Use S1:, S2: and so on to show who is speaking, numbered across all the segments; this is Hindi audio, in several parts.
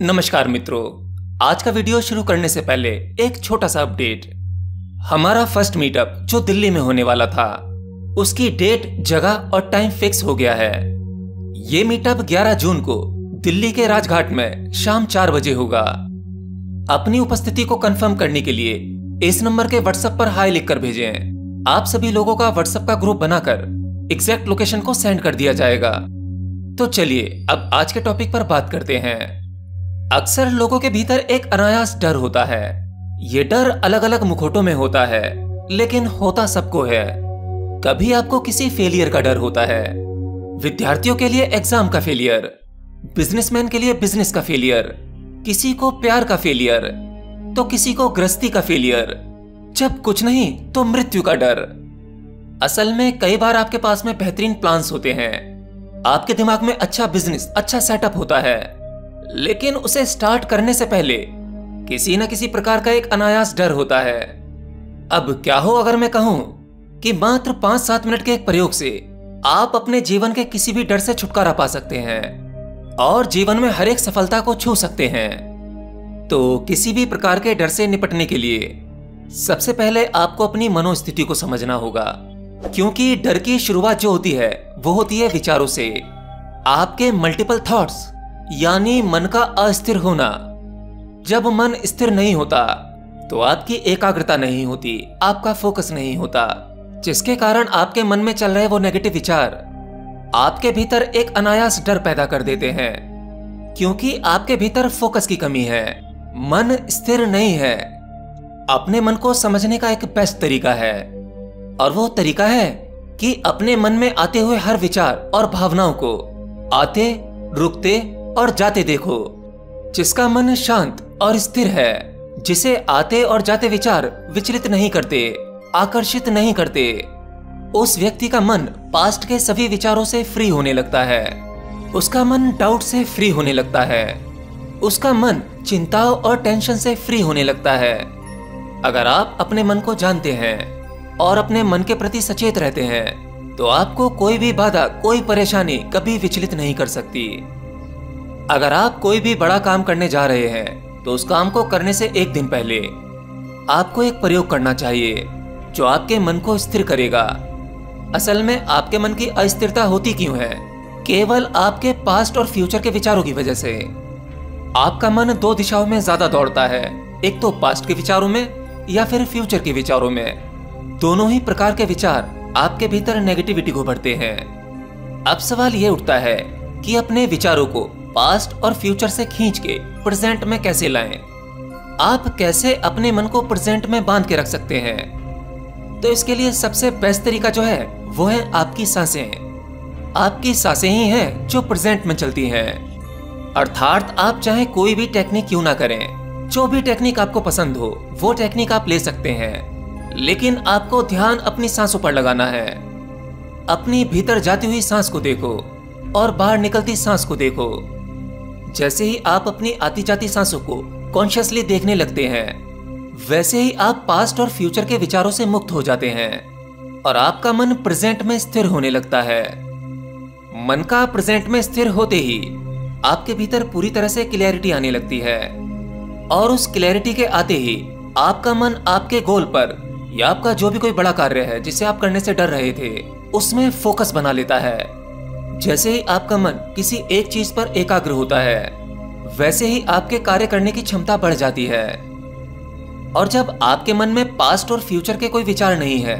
S1: नमस्कार मित्रों, आज का वीडियो शुरू करने से पहले एक छोटा सा अपडेट। हमारा फर्स्ट मीटअप जो दिल्ली में होने वाला था, उसकी डेट, जगह और टाइम फिक्स हो गया है। ये मीटअप 11 जून को दिल्ली के राजघाट में शाम 4 बजे होगा। अपनी उपस्थिति को कंफर्म करने के लिए इस नंबर के व्हाट्सएप पर हाई लिखकर भेजें। आप सभी लोगों का व्हाट्सएप का ग्रुप बनाकर एग्जैक्ट लोकेशन को सेंड कर दिया जाएगा। तो चलिए अब आज के टॉपिक पर बात करते हैं। अक्सर लोगों के भीतर एक अनायास डर होता है। ये डर अलग अलग मुखौटों में होता है, लेकिन होता सबको है। कभी आपको किसी फेलियर का डर होता है। विद्यार्थियों के लिए एग्जाम का फेलियर, बिजनेसमैन के लिए बिजनेस का फेलियर, किसी को प्यार का फेलियर, तो किसी को गृहस्थी का फेलियर, जब कुछ नहीं तो मृत्यु का डर। असल में कई बार आपके पास में बेहतरीन प्लान्स होते हैं, आपके दिमाग में अच्छा बिजनेस, अच्छा सेटअप होता है, लेकिन उसे स्टार्ट करने से पहले किसी न किसी प्रकार का एक अनायास डर होता है। अब क्या हो अगर मैं कहूं कि मात्र 5-7 मिनट के एक प्रयोग से आप अपने जीवन के किसी भी डर से छुटकारा पा सकते हैं और जीवन में हर एक सफलता को छू सकते हैं। तो किसी भी प्रकार के डर से निपटने के लिए सबसे पहले आपको अपनी मनोस्थिति को समझना होगा, क्योंकि डर की शुरुआत जो होती है वो होती है विचारों से। आपके मल्टीपल थॉट्स यानी मन का अस्थिर होना। जब मन स्थिर नहीं होता तो आपकी एकाग्रता नहीं होती, आपका फोकस नहीं होता, जिसके कारण आपके मन में चल रहे वो नेगेटिव विचार आपके भीतर एक अनायास डर पैदा कर देते हैं, क्योंकि आपके भीतर फोकस की कमी है, मन स्थिर नहीं है। अपने मन को समझने का एक बेस्ट तरीका है, और वो तरीका है कि अपने मन में आते हुए हर विचार और भावनाओं को आते, रुकते और जाते देखो। जिसका मन शांत और स्थिर है, जिसे आते और जाते विचार विचलित नहीं करते, आकर्षित नहीं करते, उस व्यक्ति का मन पास्ट के सभी विचारों से फ्री होने लगता है। उसका मन डाउट से फ्री होने लगता है। उसका मन चिंताओं और टेंशन से फ्री होने लगता है। अगर आप अपने मन को जानते हैं और अपने मन के प्रति सचेत रहते हैं, तो आपको कोई भी बाधा, कोई परेशानी कभी विचलित नहीं कर सकती। अगर आप कोई भी बड़ा काम करने जा रहे हैं, तो उस काम को करने से एक दिन पहले आपको एक प्रयोग करना चाहिए जो आपके मन को स्थिर करेगा। असल में आपके मन की अस्थिरता होती क्यों है? केवल आपके पास्ट और फ्यूचर के विचारों की वजह से। आपका मन 2 दिशाओं में ज्यादा दौड़ता है, एक तो पास्ट के विचारों में या फिर फ्यूचर के विचारों में। दोनों ही प्रकार के विचार आपके भीतर नेगेटिविटी को भरते हैं। अब सवाल ये उठता है कि अपने विचारों को पास्ट और फ्यूचर से खींच के प्रेजेंट में कैसे लाएं? आप कैसे अपने मन को प्रेजेंट में बांध के रख सकते हैं? तो इसके लिए सबसे बेस्ट तरीका जो है वो है आपकी सांसें। आपकी सांसें ही हैं जो प्रेजेंट में चलती हैं। अर्थात आप चाहे कोई भी टेक्निक क्यों ना करें, जो भी टेक्निक आपको पसंद हो वो टेक्निक आप ले सकते हैं, लेकिन आपको ध्यान अपनी सांसों पर लगाना है। अपनी भीतर जाती हुई सांस को देखो और बाहर निकलती सांस को देखो। जैसे ही आप अपनी आती जाती सांसों को कॉन्शियसली देखने लगते हैं, वैसे ही आप पास्ट और फ्यूचर के विचारों से मुक्त हो जाते हैं और आपका मन प्रेजेंट में स्थिर होने लगता है। मन का प्रेजेंट में स्थिर होते ही आपके भीतर पूरी तरह से क्लैरिटी आने लगती है, और उस क्लैरिटी के आते ही आपका मन आपके गोल पर या आपका जो भी कोई बड़ा कार्य है जिसे आप करने से डर रहे थे, उसमें फोकस बना लेता है। जैसे ही आपका मन किसी एक चीज पर एकाग्र होता है, वैसे ही आपके कार्य करने की क्षमता बढ़ जाती है। और जब आपके मन में पास्ट और फ्यूचर के कोई विचार नहीं है,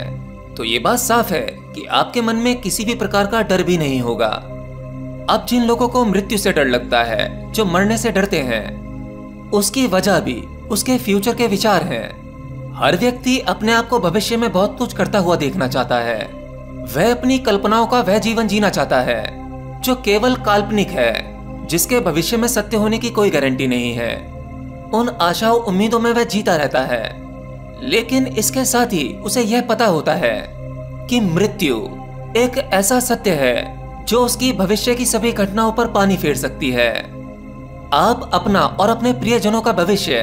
S1: तो ये बात साफ है कि आपके मन में किसी भी प्रकार का डर भी नहीं होगा। अब जिन लोगों को मृत्यु से डर लगता है, जो मरने से डरते हैं, उसकी वजह भी उसके फ्यूचर के विचार हैं। हर व्यक्ति अपने आप को भविष्य में बहुत कुछ करता हुआ देखना चाहता है। वह अपनी कल्पनाओं का वह जीवन जीना चाहता है जो केवल काल्पनिक है, जिसके भविष्य में सत्य होने की कोई गारंटी नहीं है। उन आशाओं उम्मीदों में वह जीता रहता है, लेकिन इसके साथ ही उसे यह पता होता है कि मृत्यु एक ऐसा सत्य है जो उसकी भविष्य की सभी घटनाओं पर पानी फेर सकती है। आप अपना और अपने प्रियजनों का भविष्य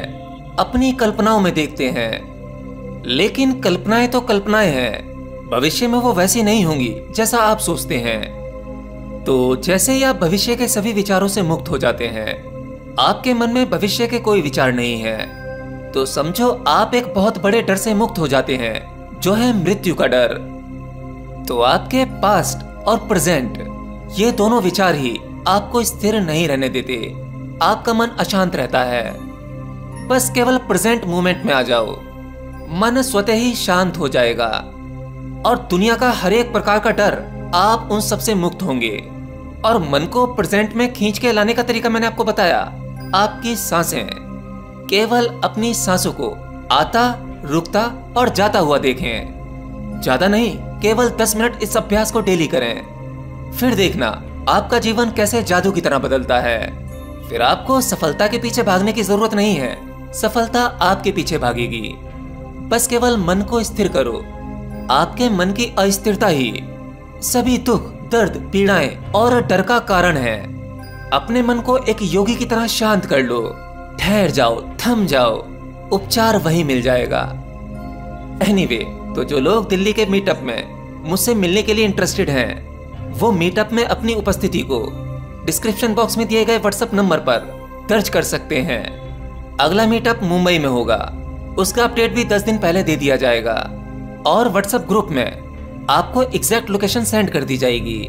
S1: अपनी कल्पनाओं में देखते हैं, लेकिन कल्पनाएं तो कल्पनाएं हैं, भविष्य में वो वैसी नहीं होंगी जैसा आप सोचते हैं। तो जैसे ही आप भविष्य के सभी विचारों से मुक्त हो जाते हैं, आपके मन में भविष्य के कोई विचार नहीं है, तो समझो आप एक बहुत बड़े डर से मुक्त हो जाते हैं, जो है मृत्यु का डर। तो आपके पास्ट और प्रेजेंट ये दोनों विचार ही आपको स्थिर नहीं रहने देते। आपका मन अशांत रहता है। बस केवल प्रेजेंट मोमेंट में आ जाओ, मन स्वतः ही शांत हो जाएगा और दुनिया का हर एक प्रकार का डर आप उन सबसे मुक्त होंगे। और मन को प्रेजेंट में खींच के लाने का तरीका मैंने आपको बताया। आपकी सांसें, केवल अपनी सांसों को आता, रुकता और जाता हुआ देखें। ज्यादा नहीं, केवल 10 मिनट इस अभ्यास को डेली करें। फिर देखना आपका जीवन कैसे जादू की तरह बदलता है। फिर आपको सफलता के पीछे भागने की जरूरत नहीं है, सफलता आपके पीछे भागेगी। बस केवल मन को स्थिर करो। आपके मन की अस्थिरता ही सभी दुख, दर्द, पीड़ाएं और डर का कारण है। अपने मन को एक योगी की तरह शांत कर लो। ठहर जाओ, थम जाओ, उपचार वहीं मिल जाएगा। एनीवे, तो जो लोग दिल्ली के मीटअप में मुझसे मिलने के लिए इंटरेस्टेड हैं, वो मीटअप में अपनी उपस्थिति को डिस्क्रिप्शन बॉक्स में दिए गए व्हाट्सएप नंबर पर दर्ज कर सकते हैं। अगला मीटअप मुंबई में होगा, उसका अपडेट भी 10 दिन पहले दे दिया जाएगा और व्हाट्सएप ग्रुप में आपको एग्जैक्ट लोकेशन सेंड कर दी जाएगी।